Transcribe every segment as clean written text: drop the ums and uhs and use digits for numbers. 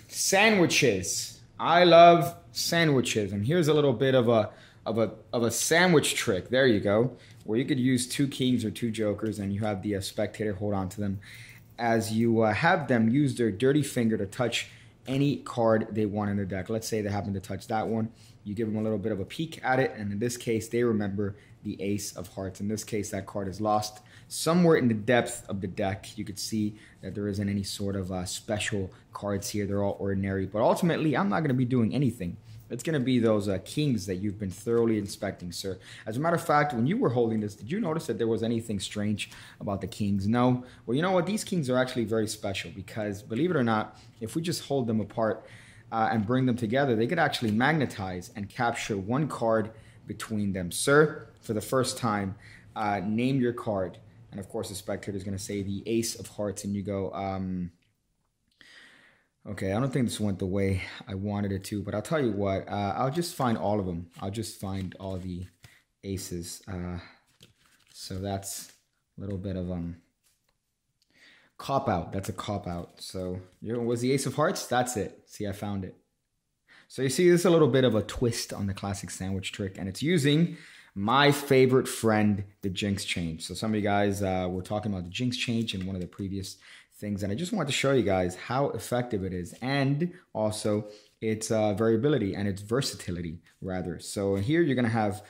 Sandwiches. I love sandwiches, and here's a little bit of a sandwich trick. There you go, where you could use two kings or two jokers, and you have the spectator hold on to them as you have them use their dirty finger to touch any card they want in the deck. Let's say they happen to touch that one. You give them a little bit of a peek at it, and in this case, they remember the ace of hearts. In this case, that card is lost somewhere in the depth of the deck. You could see that there isn't any sort of special cards here. They're all ordinary, but ultimately, I'm not going to be doing anything. It's going to be those kings that you've been thoroughly inspecting, sir. As a matter of fact, when you were holding this, did you notice that there was anything strange about the kings? No. Well, you know what? These kings are actually very special because, believe it or not, if we just hold them apart and bring them together, they could actually magnetize and capture one card between them. Sir, for the first time, name your card. And of course, the spectator is going to say the ace of hearts, and you go, okay, I don't think this went the way I wanted it to, but I'll tell you what, I'll just find all of them. I'll just find all the aces. So that's a little bit of cop out. That's a cop out. So was the ace of hearts? That's it. See, I found it. So you see, this is a little bit of a twist on the classic sandwich trick, and it's using my favorite friend, the Jinxed Change. So some of you guys were talking about the Jinxed Change in one of the previous things, and I just wanted to show you guys how effective it is, and also its variability and its versatility, rather. So here you're going to have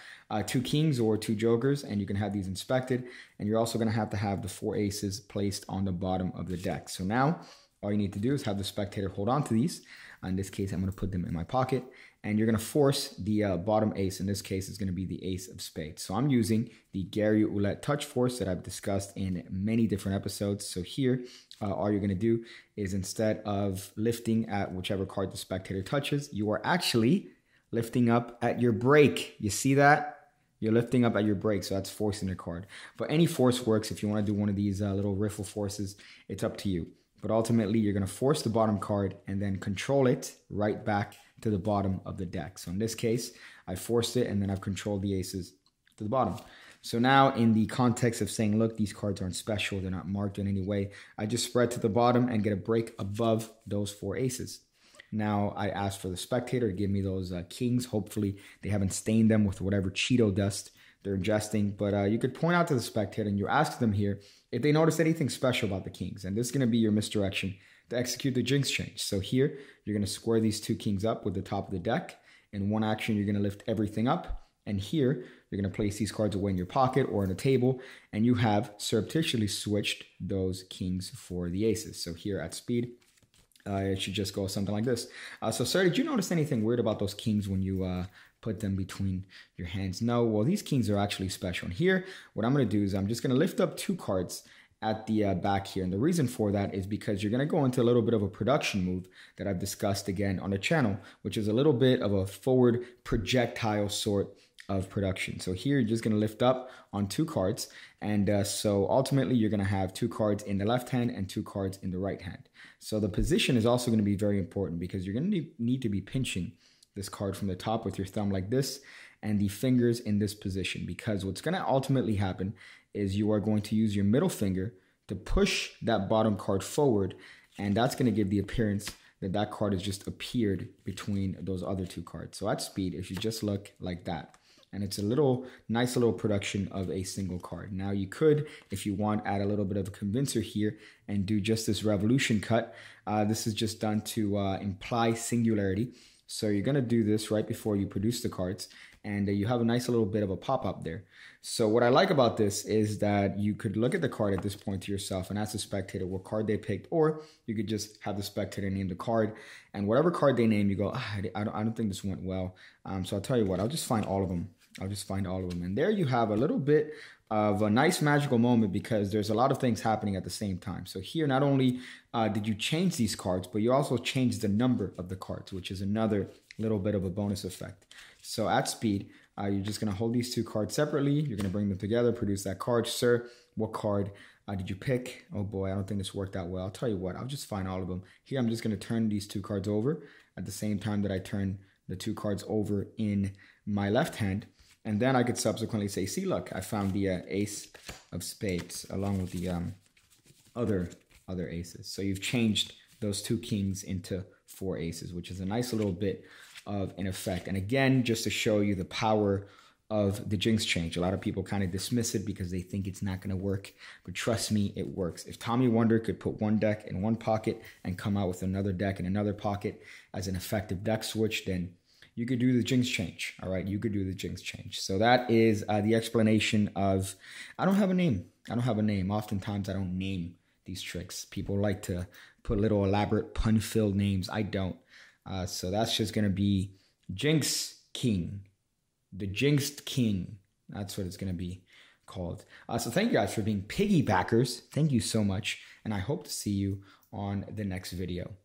two kings or two jokers, and you can have these inspected, and you're also going to have the four aces placed on the bottom of the deck. So now all you need to do is have the spectator hold on to these. In this case, I'm going to put them in my pocket, and you're going to force the bottom ace. In this case, it's going to be the ace of spades. So I'm using the Gary Ouellette touch force that I've discussed in many different episodes. So here, all you're going to do is, instead of lifting at whichever card the spectator touches, you are actually lifting up at your break. You see that? You're lifting up at your break, so that's forcing the card. But any force works. If you want to do one of these little riffle forces, it's up to you. But ultimately, you're going to force the bottom card and then control it right back to the bottom of the deck. So in this case, I forced it, and then I've controlled the aces to the bottom. So now, in the context of saying, look, these cards aren't special, they're not marked in any way, I just spread to the bottom and get a break above those four aces. Now, I asked for the spectator to give me those kings. Hopefully, they haven't stained them with whatever Cheeto dust they're ingesting. But you could point out to the spectator, and you ask them here if they notice anything special about the kings. And this is going to be your misdirection to execute the Jinx Change. So here, you're going to square these two kings up with the top of the deck. In one action, you're going to lift everything up. And here, you're going to place these cards away in your pocket or on a table. And you have surreptitiously switched those kings for the aces. So here at speed, it should just go something like this. So, sir, did you notice anything weird about those kings when you put them between your hands? No. Well, these kings are actually special. And here, what I'm going to do is I'm just going to lift up two cards at the back here. And the reason for that is because you're going to go into a little bit of a production move that I've discussed again on the channel, which is a little bit of a forward projectile sort of production. So here, you're just going to lift up on two cards. And so ultimately, you're going to have two cards in the left hand and two cards in the right hand. So the position is also going to be very important because you're going to need to be pinching this card from the top with your thumb like this and the fingers in this position, because what's going to ultimately happen is you are going to use your middle finger to push that bottom card forward, and that's going to give the appearance that that card has just appeared between those other two cards. So at speed, it should just look like that. And it's a nice little production of a single card. Now you could, if you want, add a little bit of a convincer here and do just this revolution cut. This is just done to imply singularity. So you're going to do this right before you produce the cards, and you have a nice little bit of a pop-up there. So what I like about this is that you could look at the card at this point to yourself and ask the spectator what card they picked, or you could just have the spectator name the card, and whatever card they name, you go, I don't think this went well. So I'll tell you what, I'll just find all of them. And there you have a little bit of a nice magical moment, because there's a lot of things happening at the same time. So here, not only did you change these cards, but you also changed the number of the cards, which is another little bit of a bonus effect. So at speed, you're just going to hold these two cards separately. You're going to bring them together, produce that card. Sir, what card did you pick? Oh boy, I don't think this worked out well. I'll tell you what, I'll just find all of them. Here, I'm just going to turn these two cards over at the same time that I turn the two cards over in my left hand. And then I could subsequently say, see, look, I found the ace of spades along with the other aces. So you've changed those 2 kings into 4 aces, which is a nice little bit of an effect. And again, just to show you the power of the Jinx change. A lot of people kind of dismiss it because they think it's not going to work, but trust me, it works. If Tommy Wonder could put one deck in one pocket and come out with another deck in another pocket as an effective deck switch, then you could do the Jinx change. All right, you could do the Jinx change. So that is the explanation of, I don't have a name. I don't have a name. Oftentimes I don't name these tricks. People like to put little elaborate pun-filled names. I don't. So that's just going to be Jinx King. The Jinxed King. That's what it's going to be called. So thank you guys for being piggybackers. Thank you so much. And I hope to see you on the next video.